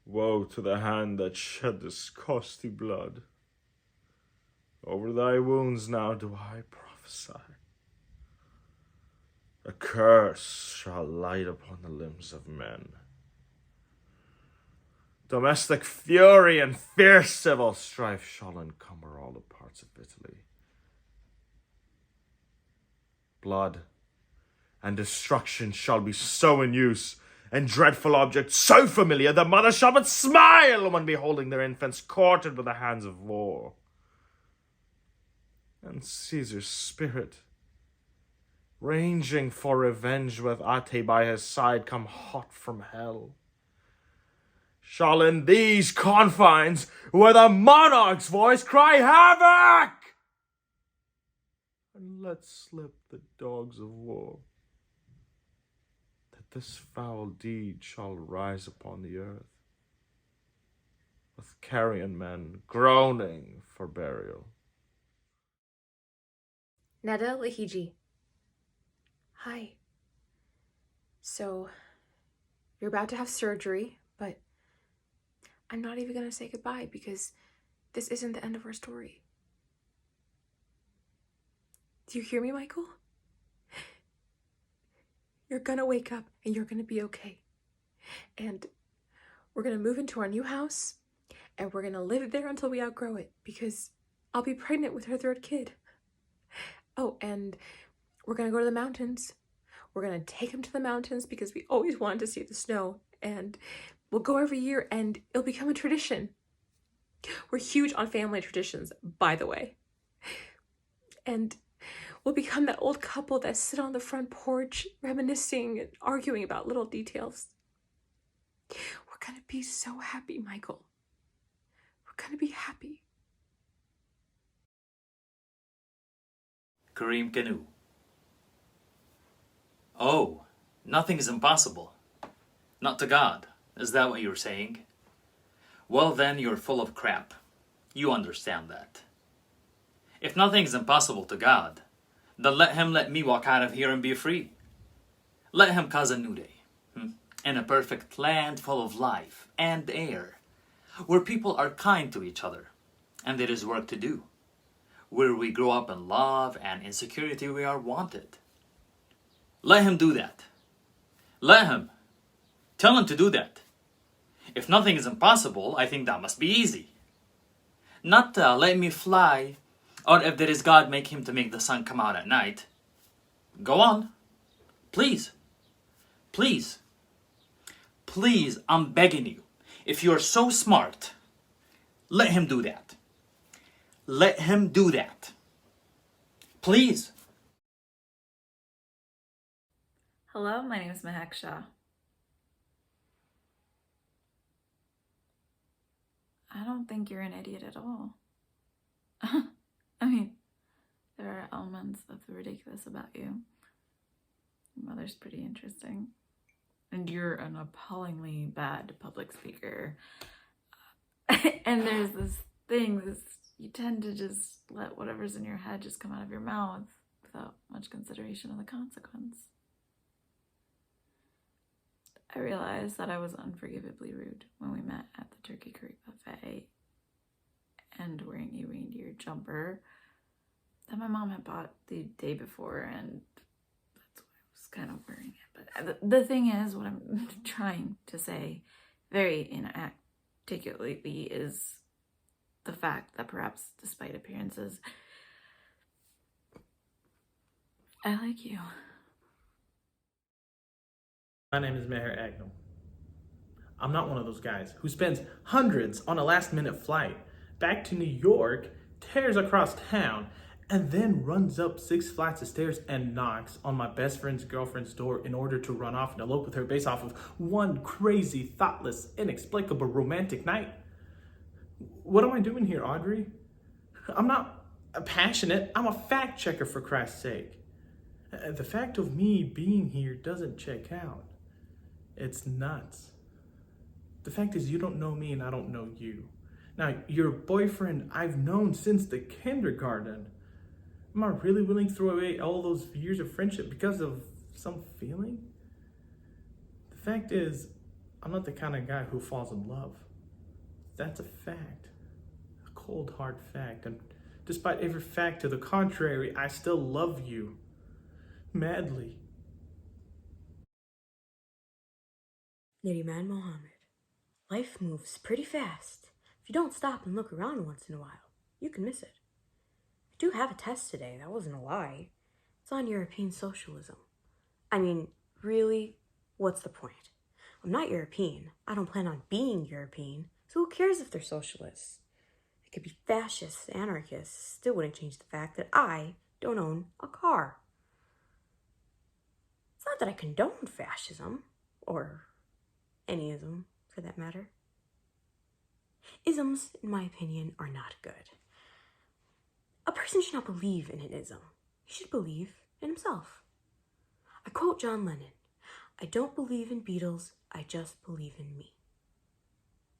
Woe to the hand that shed this costly blood. Over thy wounds now do I prophesy. A curse shall light upon the limbs of men. Domestic fury and fierce civil strife shall encumber all the parts of Italy. Blood and destruction shall be so in use, and dreadful objects so familiar that mothers shall but smile when beholding their infants courted with the hands of war. And Caesar's spirit, ranging for revenge with Ate by his side, come hot from hell, shall in these confines, with a monarch's voice, cry havoc, and let slip the dogs of war, that this foul deed shall rise upon the earth, with carrion men groaning for burial. Neda Lahiji. Hi. So, you're about to have surgery, but I'm not even going to say goodbye because this isn't the end of our story. Do you hear me, Michael? You're going to wake up and you're going to be okay. And we're going to move into our new house and we're going to live there until we outgrow it because I'll be pregnant with our third kid. Oh, and we're going to go to the mountains We're going to take him to the mountains because we always wanted to see the snow, and we'll go every year and it'll become a tradition. We're huge on family traditions, by the way. And we'll become that old couple that sit on the front porch reminiscing and arguing about little details. We're going to be so happy, Michael. We're going to be happy. Kareem Kanu. Oh, nothing is impossible. Not to God. Is that what you're saying? Well then, you're full of crap. You understand that. If nothing is impossible to God, then let him let me walk out of here and be free. Let him cause a new day. In a perfect land full of life and air, where people are kind to each other, and there is work to do. Where we grow up in love and in security we are wanted. Let him do that. Let him. Tell him to do that. If nothing is impossible, I think that must be easy. Not let me fly, or if there is God, make him to make the sun come out at night. Go on. Please. Please. Please, I'm begging you. If you're so smart, let him do that. Let him do that. Please. Hello, my name is Mahek Shah. I don't think you're an idiot at all. I mean, there are elements of the ridiculous about you. Your mother's pretty interesting. And you're an appallingly bad public speaker. And there's this thing, you tend to just let whatever's in your head just come out of your mouth without much consideration of the consequence. I realized that I was unforgivably rude when we met at the Turkey Curry Buffet and wearing a reindeer jumper that my mom had bought the day before, and that's why I was kind of wearing it. But the thing is, what I'm trying to say very inarticulately is the fact that perhaps despite appearances, I like you. My name is Meher Agnam. I'm not one of those guys who spends hundreds on a last-minute flight back to New York, tears across town, and then runs up 6 flights of stairs and knocks on my best friend's girlfriend's door in order to run off and elope with her based off of one crazy, thoughtless, inexplicable romantic night. What am I doing here, Audrey? I'm not passionate. I'm a fact checker, for Christ's sake. The fact of me being here doesn't check out. It's nuts. The fact is, you don't know me and I don't know you. Now, your boyfriend I've known since the kindergarten. Am I really willing to throw away all those years of friendship because of some feeling? The fact is, I'm not the kind of guy who falls in love. That's a fact. A cold, hard fact. And despite every fact to the contrary, I still love you. Madly. Nariman Mohammed. Life moves pretty fast. If you don't stop and look around once in a while, you can miss it. I do have a test today, that wasn't a lie. It's on European socialism. I mean, really, what's the point? I'm not European. I don't plan on being European, so who cares if they're socialists? They could be fascists, anarchists, still wouldn't change the fact that I don't own a car. It's not that I condone fascism, or any ism, for that matter. Isms, in my opinion, are not good. A person should not believe in an ism. He should believe in himself. I quote John Lennon, "I don't believe in Beatles, I just believe in me."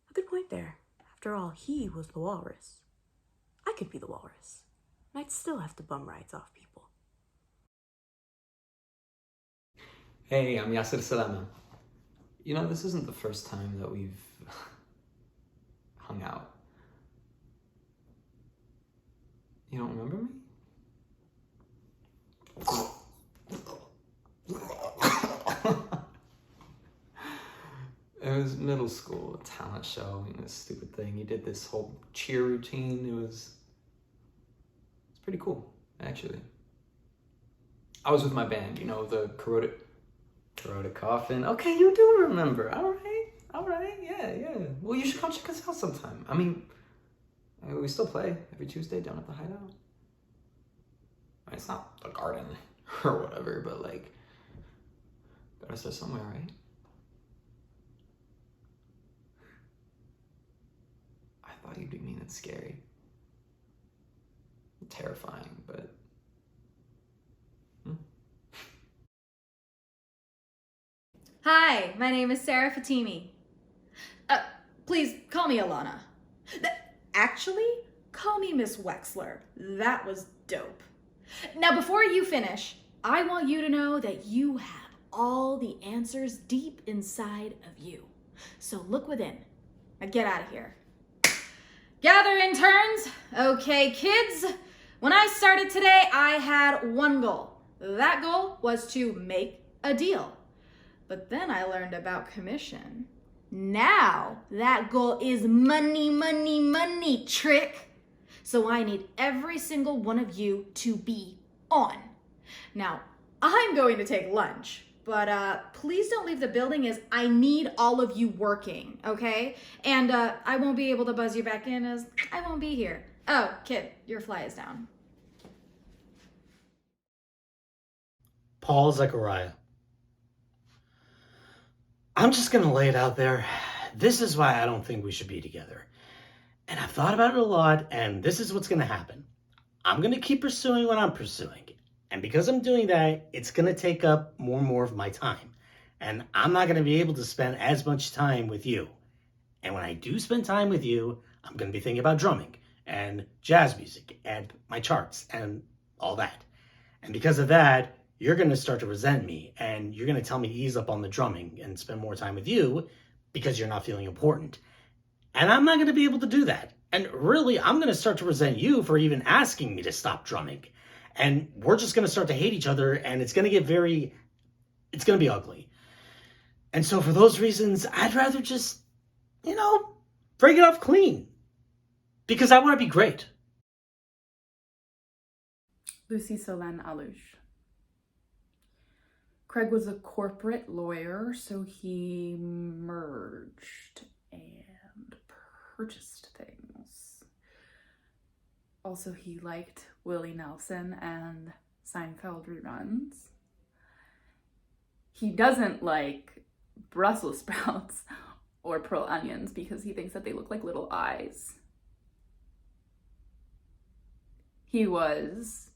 A good point there. After all, he was the walrus. I could be the walrus, and I'd still have to bum rides off people. Hey, I'm Yasser Salama. You know, this isn't the first time that we've hung out. You don't remember me? It was middle school, a talent show, and this stupid thing. You did this whole cheer routine. It's pretty cool, actually. I was with my band, you know, the Corroded Coffin. Okay, you do remember. All right, yeah. Well, you should come check us out sometime. I mean, we still play every Tuesday down at the Hideout. I mean, it's not the Garden or whatever, but like, gotta start somewhere, right? I thought you'd be mean and scary. Terrifying, but... Hi, my name is Sarah Fatimi. Please call me Alana. Actually, call me Miss Wexler. That was dope. Now, before you finish, I want you to know that you have all the answers deep inside of you. So look within. Now get out of here. Gather in turns. Okay, kids. When I started today, I had one goal. That goal was to make a deal. But then I learned about commission. Now that goal is money, money, money, trick. So I need every single one of you to be on. Now, I'm going to take lunch, but please don't leave the building as I need all of you working, okay? And I won't be able to buzz you back in as I won't be here. Oh, kid, your fly is down. Paul Zechariah. I'm just gonna lay it out there. This is why I don't think we should be together. And I've thought about it a lot, and this is what's gonna happen. I'm gonna keep pursuing what I'm pursuing. And because I'm doing that, it's gonna take up more and more of my time. And I'm not gonna be able to spend as much time with you. And when I do spend time with you, I'm gonna be thinking about drumming and jazz music and my charts and all that. And because of that, you're going to start to resent me, and you're going to tell me to ease up on the drumming and spend more time with you because you're not feeling important. And I'm not going to be able to do that. And really, I'm going to start to resent you for even asking me to stop drumming. And we're just going to start to hate each other, and it's going to get it's going to be ugly. And so for those reasons, I'd rather just, break it off clean. Because I want to be great. Lucy Solan Alush. Craig was a corporate lawyer, so he merged and purchased things. Also, he liked Willie Nelson and Seinfeld reruns. He doesn't like Brussels sprouts or pearl onions because he thinks that they look like little eyes. He was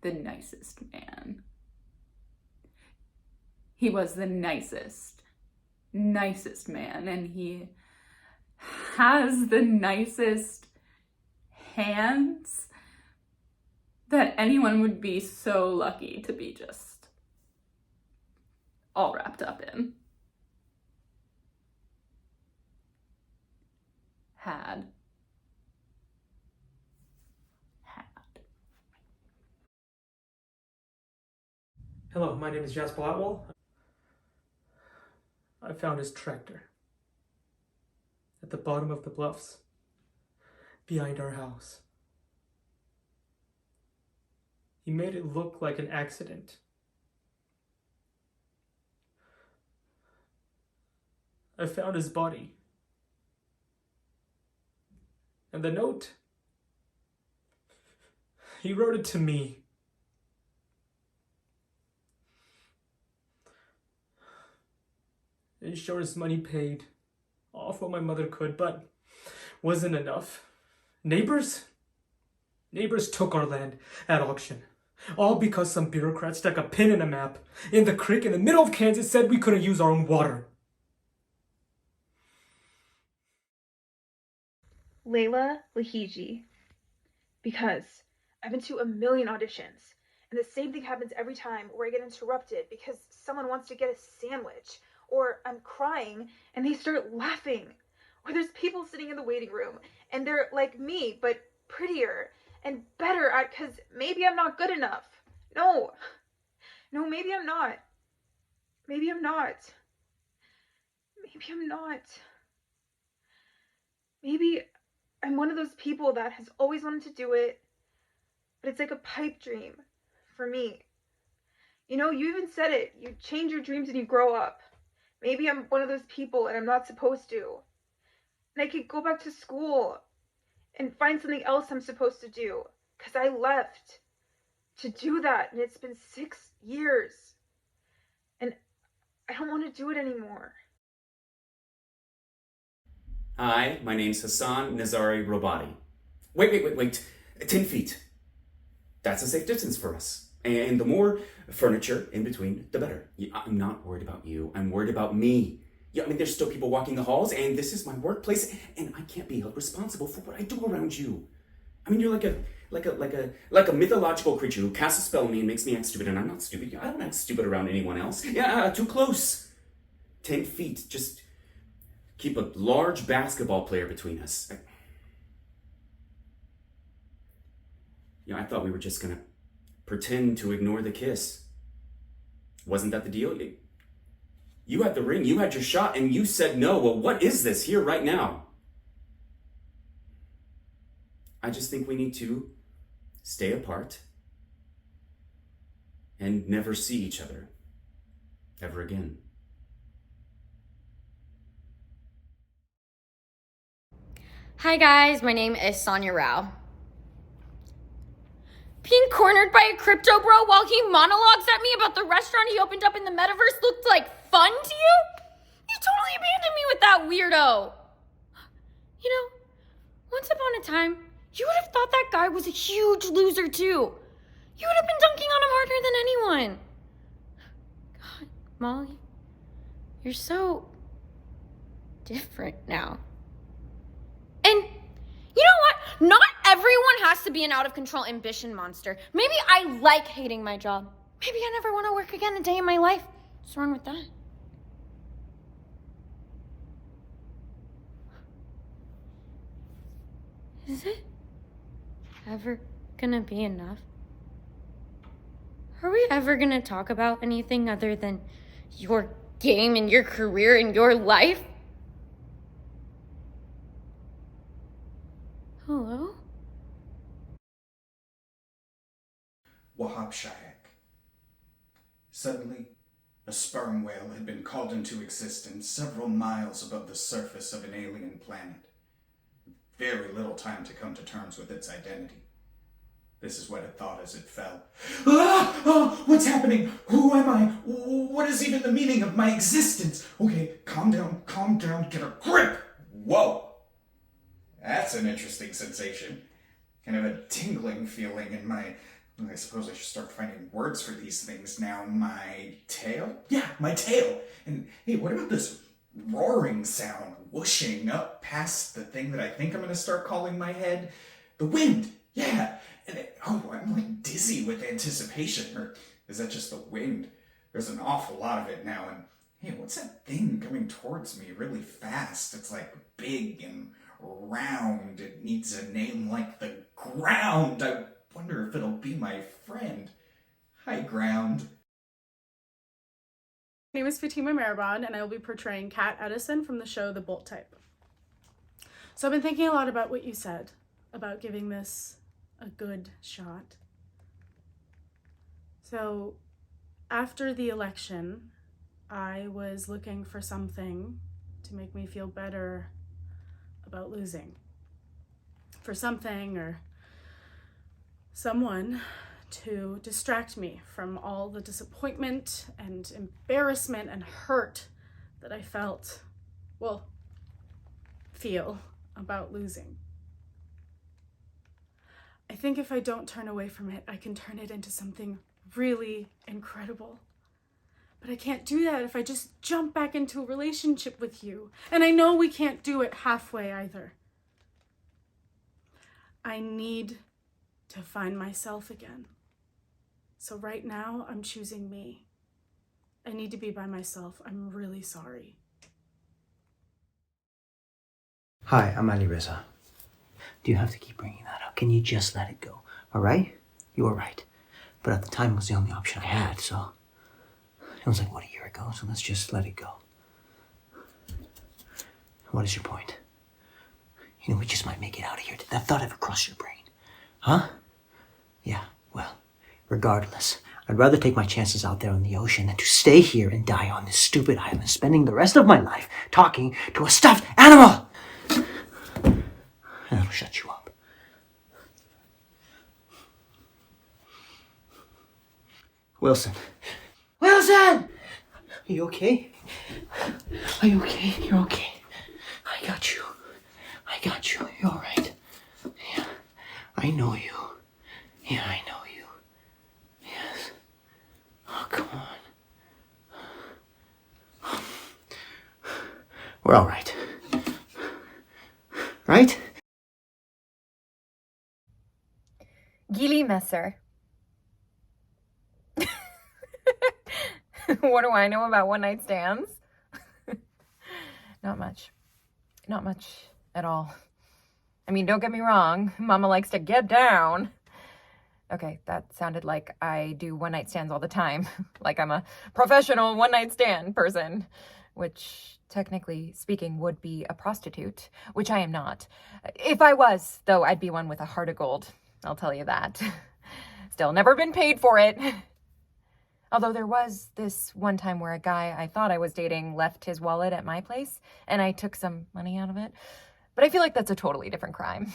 the nicest man. He was the nicest man, and he has the nicest hands that anyone would be so lucky to be just all wrapped up in. Had. Hello, my name is Jasper Atwell. I found his tractor at the bottom of the bluffs behind our house. He made it look like an accident. I found his body. And the note, he wrote it to me. Insurance money paid off what my mother could, but wasn't enough. Neighbors took our land at auction. All because some bureaucrat stuck a pin in a map in the creek in the middle of Kansas, said we couldn't use our own water. Layla Lahiji. Because I've been to a million auditions, and the same thing happens every time where I get interrupted because someone wants to get a sandwich, or I'm crying and they start laughing, or there's people sitting in the waiting room and they're like me but prettier and better at, because maybe I'm not good enough. No, maybe I'm not. Maybe I'm not. Maybe I'm one of those people that has always wanted to do it, but it's like a pipe dream for me. You know, you even said it. You change your dreams and you grow up. Maybe I'm one of those people and I'm not supposed to. And I could go back to school and find something else I'm supposed to do. Because I left to do that, and it's been 6 years. And I don't want to do it anymore. Hi, my name's Hassan Nazari Robati. Wait. 10 feet. That's a safe distance for us. And the more furniture in between, the better. I'm not worried about you. I'm worried about me. Yeah, I mean, there's still people walking the halls, and this is my workplace, and I can't be held responsible for what I do around you. I mean, you're like a mythological creature who casts a spell on me and makes me act stupid, and I'm not stupid. I don't act stupid around anyone else. Yeah, too close. 10 feet. Just keep a large basketball player between us. I thought we were just gonna pretend to ignore the kiss. Wasn't that the deal? You had the ring, you had your shot, and you said no. Well, what is this here right now? I just think we need to stay apart and never see each other ever again. Hi guys, my name is Sonia Rao. Being cornered by a crypto bro while he monologues at me about the restaurant he opened up in the metaverse looked like fun to you? You totally abandoned me with that weirdo. You know, once upon a time, you would have thought that guy was a huge loser too. You would have been dunking on him harder than anyone. God, Molly, you're so different now. And you know what? Not everyone has to be an out-of-control ambition monster. Maybe I like hating my job. Maybe I never want to work again a day in my life. What's wrong with that? Is it ever gonna be enough? Are we ever gonna talk about anything other than your game and your career and your life? Hello? Wahab Shayak. Suddenly, a sperm whale had been called into existence several miles above the surface of an alien planet. Very little time to come to terms with its identity. This is what it thought as it fell. What's happening? Who am I? What is even the meaning of my existence? Okay, calm down, get a grip. Whoa. That's an interesting sensation. Kind of a tingling feeling in my... I suppose I should start finding words for these things now. My tail? Yeah, my tail. And hey, what about this roaring sound whooshing up past the thing that I think I'm going to start calling my head? The wind! Yeah! And I'm like dizzy with anticipation. Or is that just the wind? There's an awful lot of it now. And hey, what's that thing coming towards me really fast? It's like big and round. It needs a name like the ground. I wonder if it'll be my friend. Hi, ground. My name is Fatima Marabad, and I will be portraying Kat Edison from the show The Bolt Type. So I've been thinking a lot about what you said, about giving this a good shot. So after the election, I was looking for something to make me feel better about losing. For something or someone to distract me from all the disappointment and embarrassment and hurt that I feel about losing. I think if I don't turn away from it, I can turn it into something really incredible. But I can't do that if I just jump back into a relationship with you. And I know we can't do it halfway either. I need to find myself again. So right now, I'm choosing me. I need to be by myself. I'm really sorry. Hi, I'm Ali Reza. Do you have to keep bringing that up? Can you just let it go, all right? You were right. But at the time, it was the only option I had, so... It was like, what, a year ago? So let's just let it go. What is your point? You know, we just might make it out of here. Did that thought ever cross your brain? Huh? Yeah, well, regardless, I'd rather take my chances out there on the ocean than to stay here and die on this stupid island, spending the rest of my life talking to a stuffed animal. And that'll shut you up. Wilson. Wilson! Are you okay? Are you okay? You're okay. I got you. I got you. You're all right. Yeah. I know you. Yeah, I know you. Yes. Oh, come on. We're all right. Right? Gili Messer. What do I know about one-night stands? Not much. Not much at all. I mean, don't get me wrong. Mama likes to get down. Okay, that sounded like I do one-night stands all the time. Like I'm a professional one-night stand person. Which, technically speaking, would be a prostitute. Which I am not. If I was, though, I'd be one with a heart of gold. I'll tell you that. Still never been paid for it. Although there was this one time where a guy I thought I was dating left his wallet at my place, and I took some money out of it. But I feel like that's a totally different crime.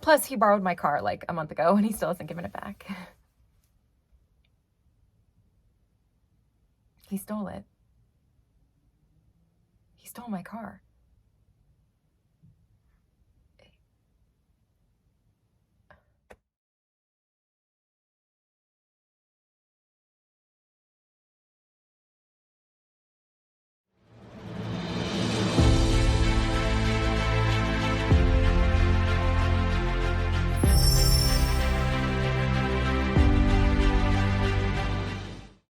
Plus, he borrowed my car like a month ago, and he still hasn't given it back. He stole it. He stole my car.